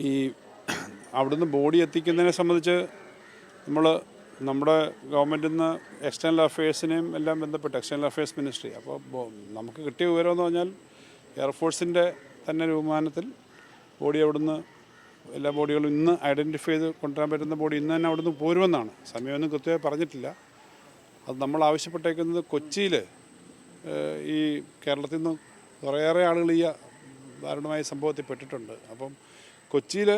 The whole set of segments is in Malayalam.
ഈ അവിടുന്ന് ബോഡി എത്തിക്കുന്നതിനെ സംബന്ധിച്ച് നമ്മുടെ ഗവൺമെൻറ്റിൽ നിന്ന് എക്സ്റ്റേണൽ അഫയേഴ്സിനെയും എല്ലാം ബന്ധപ്പെട്ട് എക്സ്റ്റേണൽ അഫയേഴ്സ് മിനിസ്ട്രി. അപ്പോൾ നമുക്ക് കിട്ടിയ വിവരമെന്ന് പറഞ്ഞാൽ എയർഫോഴ്സിൻ്റെ തന്നെ ഒരു വിമാനത്തിൽ ബോഡി അവിടുന്ന് എല്ലാ ബോഡികളും ഇന്ന് ഐഡൻറ്റിഫൈ ചെയ്ത് കൊണ്ടുവരാൻ പറ്റുന്ന ബോഡി ഇന്ന് തന്നെ അവിടുന്ന് പോരുമെന്നാണ്. സമയമൊന്നും കൃത്യമായി പറഞ്ഞിട്ടില്ല. അത് നമ്മൾ ആവശ്യപ്പെട്ടേക്കുന്നത് കൊച്ചിയിൽ ഈ കേരളത്തിൽ നിന്ന് കുറേയേറെ ആളുകൾ ഈ ദാരുണമായ സംഭവത്തിൽ പെട്ടിട്ടുണ്ട്. അപ്പം കൊച്ചിയിൽ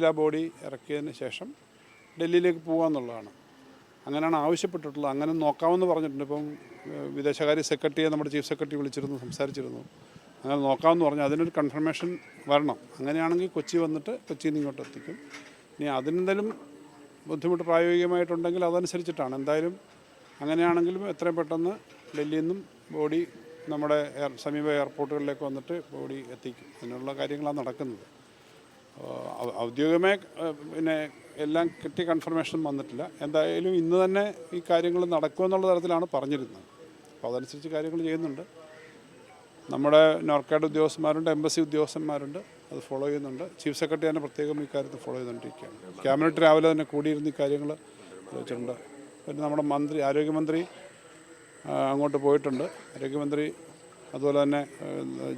ആ ബോഡി ഇറക്കിയതിന് ശേഷം ഡൽഹിയിലേക്ക് പോകാമെന്നുള്ളതാണ്. അങ്ങനെയാണ് ആവശ്യപ്പെട്ടിട്ടുള്ളത്. അങ്ങനെ നോക്കാമെന്ന് പറഞ്ഞിട്ടുണ്ട്. ഇപ്പം വിദേശകാര്യ സെക്രട്ടറിയെ നമ്മുടെ ചീഫ് സെക്രട്ടറി വിളിച്ചിരുന്നു, സംസാരിച്ചിരുന്നു. അങ്ങനെ നോക്കാമെന്ന് പറഞ്ഞു. അതിനൊരു കൺഫർമേഷൻ വരണം. അങ്ങനെയാണെങ്കിൽ കൊച്ചി വന്നിട്ട് കൊച്ചിയിൽ നിന്ന് ഇങ്ങോട്ട് എത്തിക്കും. ഇനി അതിനെന്തെങ്കിലും ബുദ്ധിമുട്ട് പ്രായോഗികമായിട്ടുണ്ടെങ്കിൽ അതനുസരിച്ചിട്ടാണ്. എന്തായാലും അങ്ങനെയാണെങ്കിലും എത്രയും പെട്ടെന്ന് ഡൽഹിയിൽ നിന്നും ബോഡി നമ്മുടെ സമീപ എയർപോർട്ടുകളിലേക്ക് വന്നിട്ട് ബോഡി എത്തിക്കും. അതിനുള്ള കാര്യങ്ങളാണ് നടക്കുന്നത്. ഔദ്യോഗികമായി എല്ലാം കിട്ടിയ കൺഫർമേഷൻ വന്നിട്ടില്ല. എന്തായാലും ഇന്ന് തന്നെ ഈ കാര്യങ്ങൾ നടക്കുമെന്നുള്ള തരത്തിലാണ് പറഞ്ഞിരുന്നത്. അപ്പോൾ അതനുസരിച്ച് കാര്യങ്ങൾ ചെയ്യുന്നുണ്ട്. നമ്മുടെ നോർക്കാഡ് ഉദ്യോഗസ്ഥന്മാരുണ്ട്, എംബസി ഉദ്യോഗസ്ഥന്മാരുണ്ട്, അത് ഫോളോ ചെയ്യുന്നുണ്ട്. ചീഫ് സെക്രട്ടറി തന്നെ പ്രത്യേകം ഈ കാര്യത്തിൽ ഫോളോ ചെയ്തുകൊണ്ടിരിക്കുകയാണ്. ക്യാബിനറ്റ് രാവിലെ തന്നെ കൂടിയിരുന്ന ഈ കാര്യങ്ങൾ ആലോചിച്ചിട്ടുണ്ട്. പിന്നെ നമ്മുടെ ആരോഗ്യമന്ത്രി അങ്ങോട്ട് പോയിട്ടുണ്ട്. ആരോഗ്യമന്ത്രി അതുപോലെ തന്നെ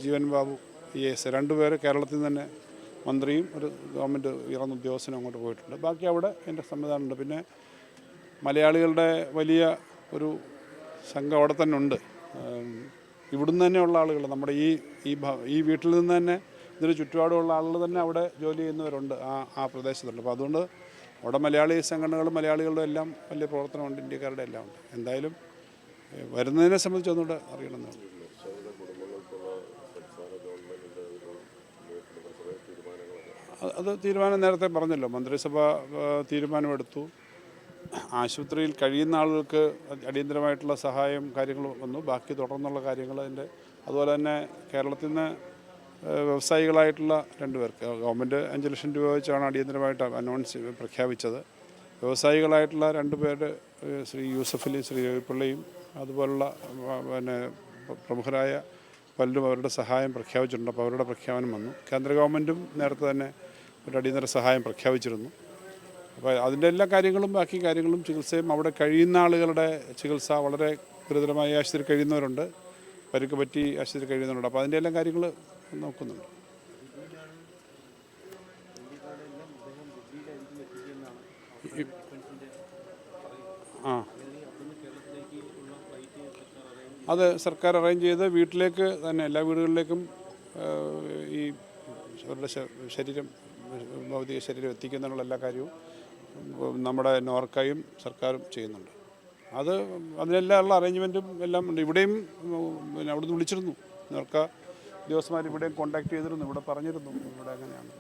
ജീവൻ ബാബു ES രണ്ടുപേര് കേരളത്തിൽ നിന്ന് തന്നെ മന്ത്രിയും ഒരു ഗവൺമെൻറ് ഉയർന്ന ഉദ്യോഗസ്ഥനും അങ്ങോട്ട് പോയിട്ടുണ്ട്. ബാക്കി അവിടെ എൻ്റെ സംവിധാനമുണ്ട്. പിന്നെ മലയാളികളുടെ വലിയ ഒരു സംഘം അവിടെ തന്നെ ഉണ്ട്. ഇവിടുന്ന് തന്നെയുള്ള ആളുകൾ, നമ്മുടെ ഈ വീട്ടിൽ നിന്ന് തന്നെ ഇതിന് ചുറ്റുപാടുമുള്ള ആളുകൾ തന്നെ അവിടെ ജോലി ചെയ്യുന്നവരുണ്ട് ആ പ്രദേശത്തുണ്ട്. അപ്പോൾ അതുകൊണ്ട് അവിടെ മലയാളി സംഘടനകളും മലയാളികളുടെ എല്ലാം വലിയ പ്രവർത്തനമുണ്ട്, ഇന്ത്യക്കാരുടെ എല്ലാം ഉണ്ട്. എന്തായാലും വരുന്നതിനെ സംബന്ധിച്ച് ഒന്നുകൂടെ അറിയണമെന്നാണ്. അത് തീരുമാനം നേരത്തെ പറഞ്ഞല്ലോ, മന്ത്രിസഭ തീരുമാനമെടുത്തു. ആശുപത്രിയിൽ കഴിയുന്ന ആളുകൾക്ക് അടിയന്തരമായിട്ടുള്ള സഹായം കാര്യങ്ങൾ വന്നു. ബാക്കി തുടർന്നുള്ള കാര്യങ്ങൾ അതുപോലെ തന്നെ കേരളത്തിൽ നിന്ന് വ്യവസായികളായിട്ടുള്ള 2 പേർക്ക് ഗവൺമെൻറ് 5 ലക്ഷം രൂപ വെച്ചാണ് അടിയന്തരമായിട്ട് പ്രഖ്യാപിച്ചത്. വ്യവസായികളായിട്ടുള്ള 2 പേര്, ശ്രീ യൂസഫലി, ശ്രീ രവിപ്പിള്ളയും അതുപോലുള്ള പ്രമുഖരായ പലരും അവരുടെ സഹായം പ്രഖ്യാപിച്ചിട്ടുണ്ട്. അപ്പോൾ അവരുടെ പ്രഖ്യാപനം വന്നു. കേന്ദ്ര ഗവൺമെൻറ്റും നേരത്തെ തന്നെ ഒരു അടിയന്തര സഹായം പ്രഖ്യാപിച്ചിരുന്നു. അപ്പോൾ അതിൻ്റെ എല്ലാ കാര്യങ്ങളും ബാക്കി കാര്യങ്ങളും ചികിത്സയും അവിടെ കഴിയുന്ന ആളുകളുടെ ചികിത്സ വളരെ ഗുരുതരമായി ആശുപത്രി കഴിയുന്നവരുണ്ട്, പരിക്ക് പറ്റി ആശുപത്രി കഴിയുന്നവരുണ്ട്. അപ്പോൾ അതിൻ്റെ എല്ലാം കാര്യങ്ങൾ നോക്കുന്നുണ്ട്. അത് സർക്കാർ അറേഞ്ച് ചെയ്ത് വീട്ടിലേക്ക് തന്നെ എല്ലാ വീടുകളിലേക്കും ഈ അവരുടെ ഭൗതിക ശരീരം എത്തിക്കുന്നതിനുള്ള എല്ലാ കാര്യവും നമ്മുടെ നോർക്കയും സർക്കാരും ചെയ്യുന്നുണ്ട്. അതിനെല്ലാം ഉള്ള അറേഞ്ച്മെൻറ്റും എല്ലാം ഉണ്ട്. ഇവിടെയും അവിടുന്ന് വിളിച്ചിരുന്നു, നോർക്ക ഉദ്യോഗസ്ഥന്മാർ ഇവിടെയും കോൺടാക്ട് ചെയ്തിരുന്നു, ഇവിടെ പറഞ്ഞിരുന്നു ഇവിടെ അങ്ങനെയാണ്.